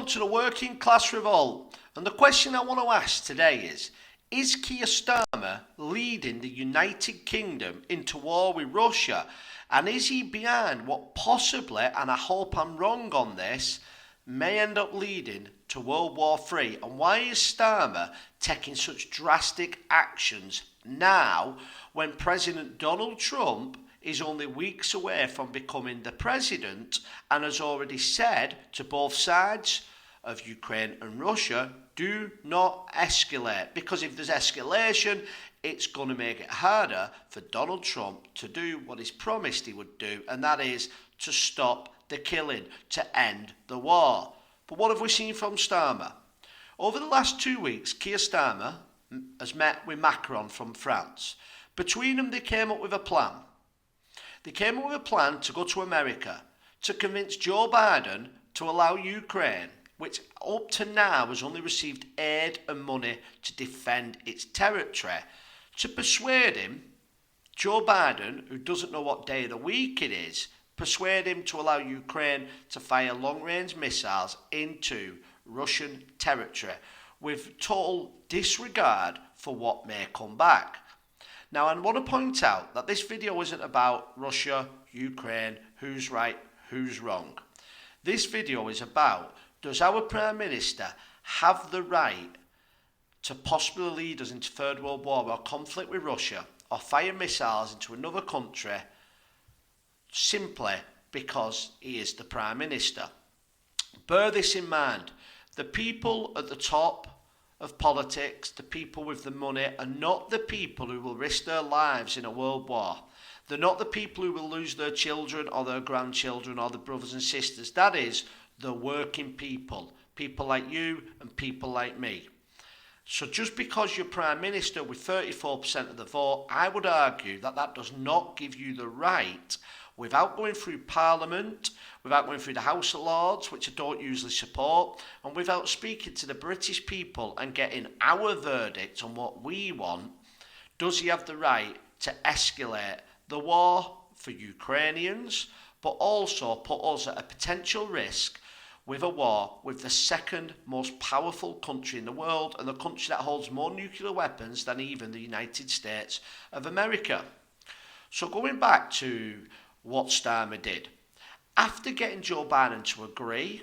welcome to the Working Class Revolt. And the question I want to ask today is Keir Starmer leading the United Kingdom into war with Russia? And is he behind what possibly, and I hope I'm wrong on this, may end up leading to World War III? And why is Starmer taking such drastic actions now when President Donald Trump is only weeks away from becoming the president and has already said to both sides of Ukraine and Russia, do not escalate, because if there's escalation, it's going to make it harder for Donald Trump to do what he's promised he would do, and that is to stop the killing, to end the war. But what have we seen from Starmer? Over the last 2 weeks, Keir Starmer has met with Macron from France. Between them, they came up with a plan. They came up with a plan to go to America to convince Joe Biden to allow Ukraine, which up to now has only received aid and money to defend its territory, to persuade him, Joe Biden, who doesn't know what day of the week it is, persuade him to allow Ukraine to fire long-range missiles into Russian territory with total disregard for what may come back. Now, I want to point out that this video isn't about Russia, Ukraine, who's right, who's wrong. This video is about, does our Prime Minister have the right to possibly lead us into Third World War or conflict with Russia or fire missiles into another country simply because he is the Prime Minister? Bear this in mind. The people at the top of politics, the people with the money, are not the people who will risk their lives in a world war. They're not the people who will lose their children or their grandchildren or their brothers and sisters. That is the working people, people like you and people like me. So just because you're Prime Minister with 34% of the vote, I would argue that that does not give you the right, without going through Parliament, without going through the House of Lords, which I don't usually support, and without speaking to the British people and getting our verdict on what we want, does he have the right to escalate the war for Ukrainians, but also put us at a potential risk with a war with the second most powerful country in the world, and the country that holds more nuclear weapons than even the United States of America? So going back to what Starmer did, after getting Joe Biden to agree,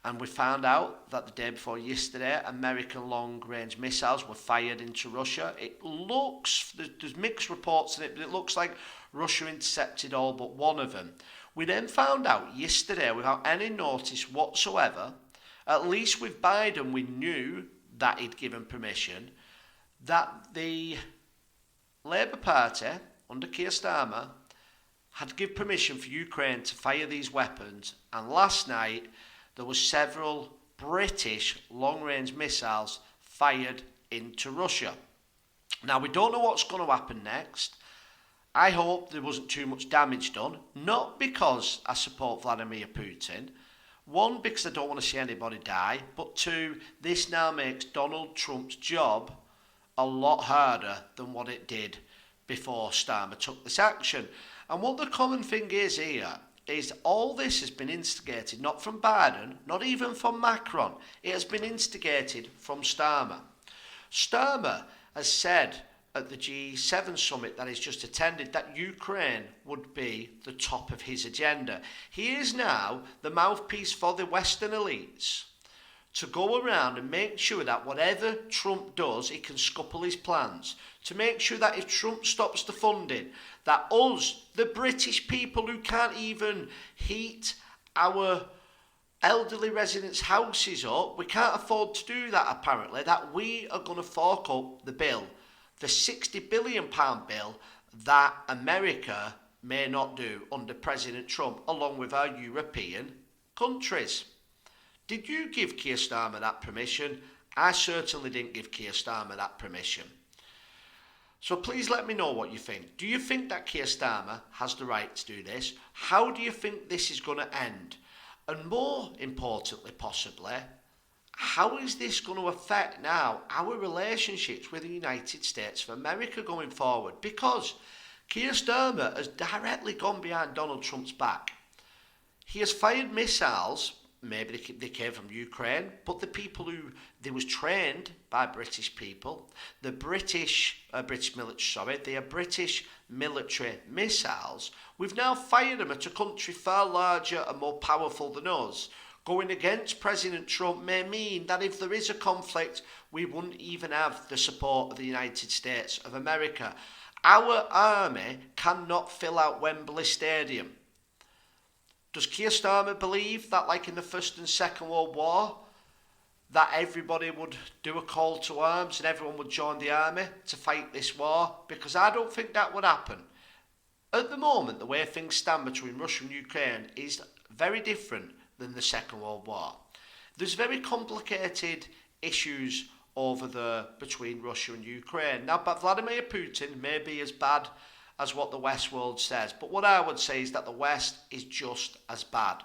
and we found out that the day before yesterday, American long-range missiles were fired into Russia. It looks, there's mixed reports in it, but it looks like Russia intercepted all but one of them. We then found out yesterday, without any notice whatsoever, at least with Biden we knew that he'd given permission, that the Labour Party, under Keir Starmer, had given permission for Ukraine to fire these weapons, and last night there were several British long-range missiles fired into Russia. Now, we don't know what's going to happen next. I hope there wasn't too much damage done, not because I support Vladimir Putin, one, because I don't want to see anybody die, but two, this now makes Donald Trump's job a lot harder than what it did before Starmer took this action. And what the common thing is here is all this has been instigated not from Biden, not even from Macron. It has been instigated from Starmer. Starmer has said at the G7 summit that he's just attended that Ukraine would be the top of his agenda. He is now the mouthpiece for the Western elites to go around and make sure that whatever Trump does, he can scupper his plans. To make sure that if Trump stops the funding, that us, the British people who can't even heat our elderly residents' houses up, we can't afford to do that apparently, that we are going to fork up the bill, the £60 billion bill that America may not do under President Trump, along with our European countries. Did you give Keir Starmer that permission? I certainly didn't give Keir Starmer that permission. So please let me know what you think. Do you think that Keir Starmer has the right to do this? How do you think this is going to end? And more importantly, possibly, how is this going to affect now our relationships with the United States of America going forward? Because Keir Starmer has directly gone behind Donald Trump's back. He has fired missiles maybe they came from Ukraine, but the people who they was trained by British people, the British military, they are British military missiles. We've now fired them at a country far larger and more powerful than us. Going against President Trump may mean that if there is a conflict, we wouldn't even have the support of the United States of America. Our army cannot fill out Wembley Stadium. Does Keir Starmer believe that, like in the First and Second World War, that everybody would do a call to arms and everyone would join the army to fight this war? Because I don't think that would happen. At the moment, the way things stand between Russia and Ukraine is very different than the Second World War. There's very complicated issues over there between Russia and Ukraine. Now, but Vladimir Putin may be as bad as what the West world says, but what I would say is that the West is just as bad.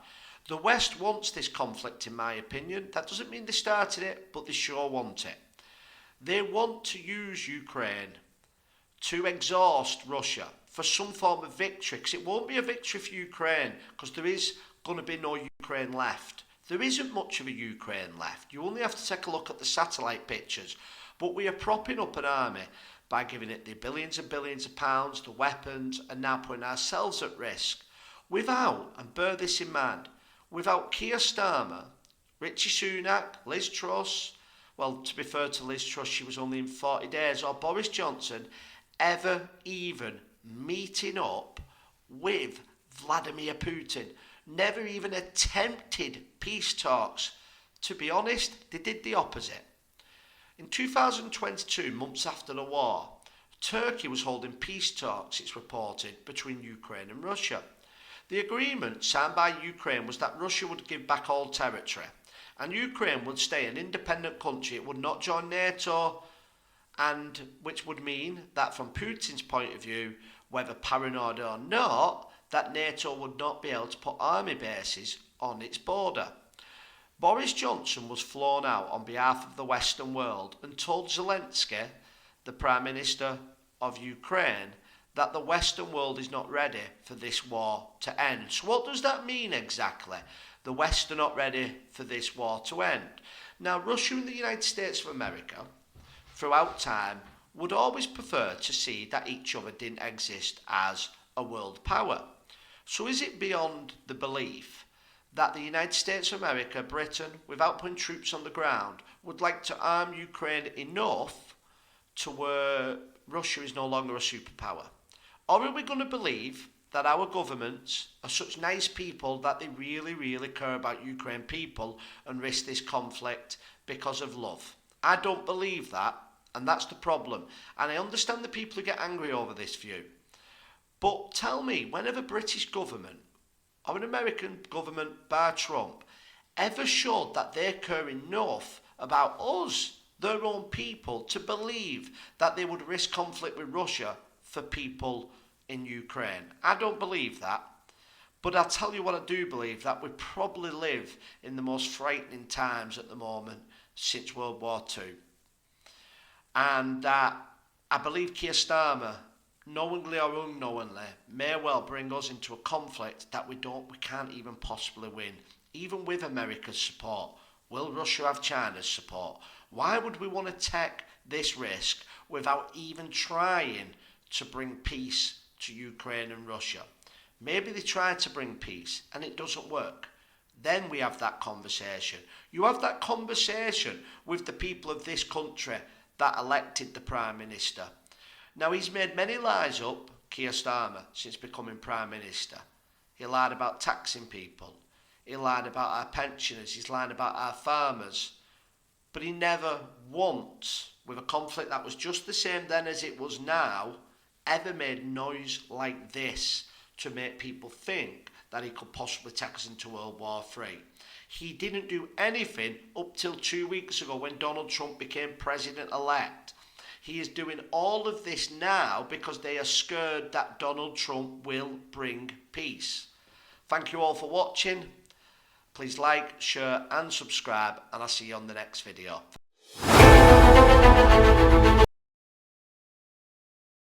The West wants this conflict, in my opinion. That doesn't mean they started it, but they sure want it. They want to use Ukraine to exhaust Russia for some form of victory, because it won't be a victory for Ukraine, because there is going to be no Ukraine left. There isn't much of a Ukraine left. You only have to take a look at the satellite pictures. But we are propping up an army by giving it the billions and billions of pounds, the weapons, and now putting ourselves at risk. Without, and bear this in mind, without Keir Starmer, Richie Sunak, Liz Truss, well, to be fair to Liz Truss, she was only in 40 days, or Boris Johnson, ever even meeting up with Vladimir Putin. Never even attempted peace talks. To be honest, they did the opposite. In 2022, months after the war, Turkey was holding peace talks, it's reported, between Ukraine and Russia. The agreement signed by Ukraine was that Russia would give back all territory, and Ukraine would stay an independent country. It would not join NATO, and which would mean that from Putin's point of view, whether paranoid or not, that NATO would not be able to put army bases on its border. Boris Johnson was flown out on behalf of the Western world and told Zelensky, the Prime Minister of Ukraine, that the Western world is not ready for this war to end. So what does that mean exactly? The West are not ready for this war to end. Now, Russia and the United States of America, throughout time, would always prefer to see that each other didn't exist as a world power. So is it beyond the belief that the United States of America, Britain, without putting troops on the ground, would like to arm Ukraine enough to where Russia is no longer a superpower? Or are we going to believe that our governments are such nice people that they really, really care about Ukraine people and risk this conflict because of love? I don't believe that, and that's the problem. And I understand the people who get angry over this view. But tell me, when have a British government or an American government, bar Trump, ever showed that they care enough about us, their own people, to believe that they would risk conflict with Russia for people in Ukraine? I don't believe that. But I'll tell you what I do believe, that we probably live in the most frightening times at the moment since World War II. And I believe Keir Starmer, knowingly or unknowingly, may well bring us into a conflict that we can't even possibly win. Even with America's support, will Russia have China's support? Why would we want to take this risk without even trying to bring peace to Ukraine and Russia? Maybe they try to bring peace and it doesn't work. Then we have that conversation. You have that conversation with the people of this country that elected the Prime Minister. Now, he's made many lies up, Keir Starmer, since becoming Prime Minister. He lied about taxing people. He lied about our pensioners. He's lied about our farmers. But he never once, with a conflict that was just the same then as it was now, ever made noise like this to make people think that he could possibly take us into World War III. He didn't do anything up till 2 weeks ago when Donald Trump became president-elect. He is doing all of this now because they are scared that Donald Trump will bring peace. Thank you all for watching. Please like, share and subscribe, and I'll see you on the next video.